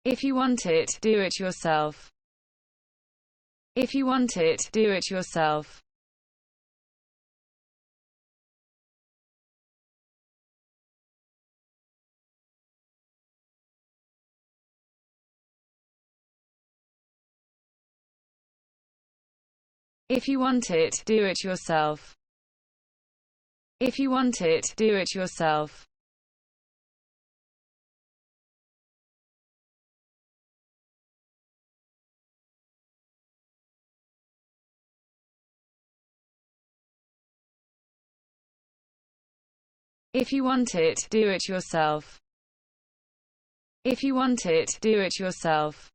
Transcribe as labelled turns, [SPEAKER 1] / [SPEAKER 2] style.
[SPEAKER 1] If you want it, do it yourself. If you want it, do it yourself. If you want it, do it yourself. If you want it, do it yourself. If you want it, do it yourself. If you want it, do it yourself.